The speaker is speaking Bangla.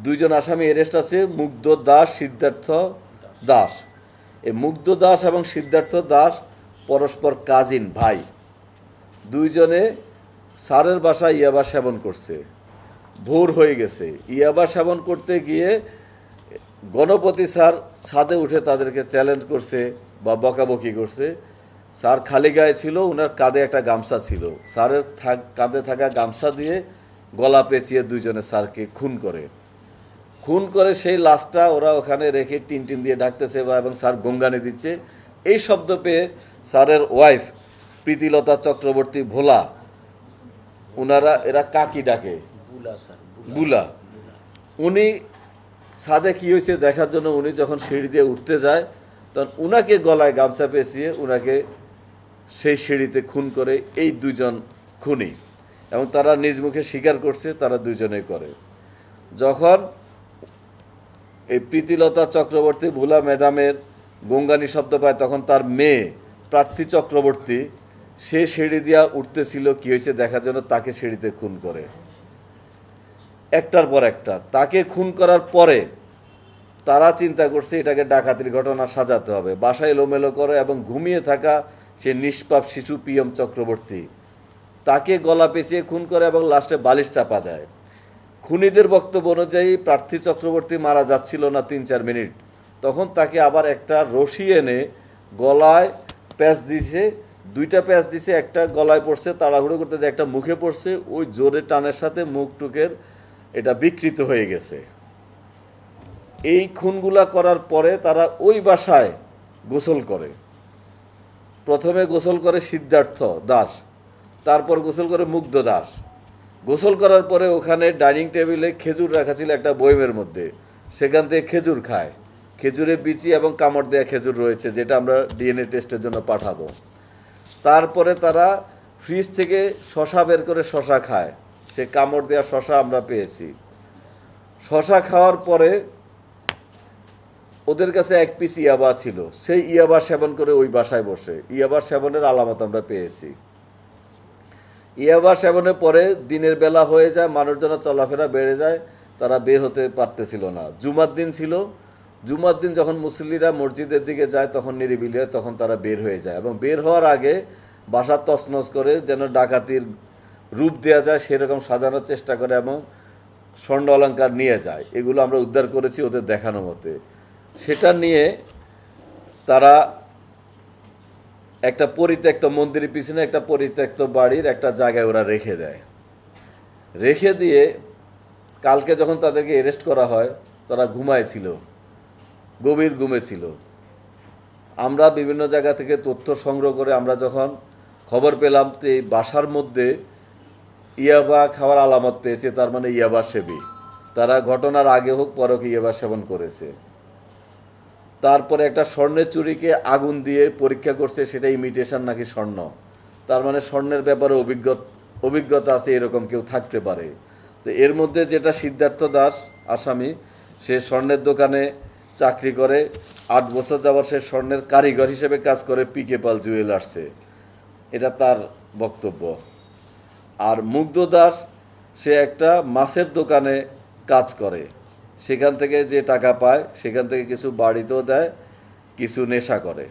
দুইজন আসামি এরেস্ট আছে, মুগ্ধ দাস, সিদ্ধার্থ দাস। এই মুগ্ধ দাস এবং সিদ্ধার্থ দাস পরস্পর কাজিন ভাই। দুইজনে স্যারের বাসায় ইয়াবা সেবন করছে। ভোর হয়ে গেছে, ইয়াবা সেবন করতে গিয়ে গণপতি স্যার ছাদে উঠে তাদেরকে চ্যালেঞ্জ করছে বা বকাবকি করছে। স্যার খালি গায়ে ছিল, ওনার কাঁধে একটা গামছা ছিল। স্যারের কাঁধে থাকা গামছা দিয়ে গলা পেঁচিয়ে দুইজনে স্যারকে খুন করে সেই লাশটা ওরা ওখানে রেখে টিন দিয়ে ডাকতেছে এবং স্যার গঙ্গানে দিচ্ছে। এই শব্দ পেয়ে স্যারের ওয়াইফ প্রীতিলতা চক্রবর্তী ভোলা, এরা কাকি ডাকে, বুলা। উনি ছাদে কি হয়েছে দেখার জন্য উনি যখন সিঁড়ি দিয়ে উঠতে যায়, তখন উনাকে গলায় গামছা পেঁচিয়ে উনাকে সেই সিঁড়িতে খুন করে এই দুজন খুনি। এবং তারা নিজ মুখে স্বীকার করছে তারা দুজনেই করে। যখন এই প্রীতিলতা চক্রবর্তী ভোলা ম্যাডামের গঙ্গানি শব্দ পায়, তখন তার মেয়ে প্রার্থী চক্রবর্তী সে সিঁড়ি দিয়া উঠতেছিল কি হয়েছে দেখার জন্য, তাকে সিঁড়িতে খুন করে একটার পর একটা। তাকে খুন করার পরে তারা চিন্তা করছে এটাকে ডাকাতির ঘটনা সাজাতে হবে। বাসায় এলোমেলো করে এবং ঘুমিয়ে থাকা সে নিষ্পাপ শিশু পিএম চক্রবর্তী, তাকে গলা পেঁচিয়ে খুন করে এবং লাস্টে বালিশ চাপা দেয়। খুনিদের বক্তব্য অনুযায়ী প্রার্থী চক্রবর্তী মারা যাচ্ছিল না ৩-৪ মিনিট, তখন তাকে আবার একটা রশি এনে গলায় প্যাঁচ দিছে, 2টা প্যাঁচ দিছে, একটা গলায় পড়ছে, তাড়াহুড়ো করতে যে একটা মুখে পড়ছে, ওই জোরে টানের সাথে মুখ টুকের এটা বিকৃত হয়ে গেছে। এই খুনগুলা করার পরে তারা ওই বাসায় গোসল করে। প্রথমে গোসল করে সিদ্ধার্থ দাস, তারপর গোসল করে মুগ্ধ দাস। গোসল করার পরে ওখানে ডাইনিং টেবিলে খেজুর রাখা ছিল একটা বয়মের মধ্যে, সেখান থেকে খেজুর খায়। খেজুরে বিচি এবং কামড় দেওয়া খেজুর রয়েছে, যেটা আমরা ডিএনএ টেস্টের জন্য পাঠাবো। তারপরে তারা ফ্রিজ থেকে শশা বের করে শশা খায়, সে কামড় দেওয়া শশা আমরা পেয়েছি। শশা খাওয়ার পরে ওদের কাছে 1 পিস ইয়াবা ছিল, সেই ইয়াবা সেবন করে ওই বাসায় বসে ইয়াবা সেবনের আলামত আমরা পেয়েছি। ইয়াবা সেবনের পরে দিনের বেলা হয়ে যায়, মানুষজনের চলাফেরা বেড়ে যায়, তারা বের হতে পারতেছিল না। জুমার দিন ছিল, জুমার দিন যখন মুসল্লিরা মসজিদের দিকে যায় তখন নিরিবিলি হয়, তখন তারা বের হয়ে যায় এবং বের হওয়ার আগে বাসা তছনছ করে যেন ডাকাতির রূপ দেওয়া যায় সেরকম সাজানোর চেষ্টা করে এবং স্বর্ণ অলঙ্কার নিয়ে যায়। এগুলো আমরা উদ্ধার করেছি ওদের দেখানো মতে। সেটা নিয়ে তারা একটা পরিত্যক্ত মন্দিরের পিছনে একটা পরিত্যক্ত বাড়ির একটা জায়গায় ওরা রেখে দেয়। রেখে দিয়ে কালকে যখন তাদেরকে অ্যারেস্ট করা হয় তারা ঘুমায়ছিল, গভীর ঘুমে ছিল। আমরা বিভিন্ন জায়গা থেকে তথ্য সংগ্রহ করে আমরা যখন খবর পেলাম যে এই বাসার মধ্যে ইয়াবা খাওয়ার আলামত পেয়েছে, তার মানে ইয়াবা সেবী, তারা ঘটনার আগে হোক পরে হোক ইয়াবা সেবন করেছে। তারপরে একটা স্বর্ণের চুরিকে আগুন দিয়ে পরীক্ষা করছে, সেটা ইমিটেশন নাকি স্বর্ণ, তার মানে স্বর্ণের ব্যাপারে অভিজ্ঞতা আছে এরকম কেউ থাকতে পারে। তো এর মধ্যে যেটা সিদ্ধার্থ দাস আসামি, সে স্বর্ণের দোকানে চাকরি করে, 8 বছর যাওয়ার সে স্বর্ণের কারিগর হিসেবে কাজ করে পিকে পাল জুয়েলার্সে, এটা তার বক্তব্য। আর মুগ্ধ দাস সে একটা মাছের দোকানে কাজ করে, সেখান থেকে যে টাকা পায় সেখান থেকে কিছু বাড়িতেও দেয়, কিছু নেশা করে।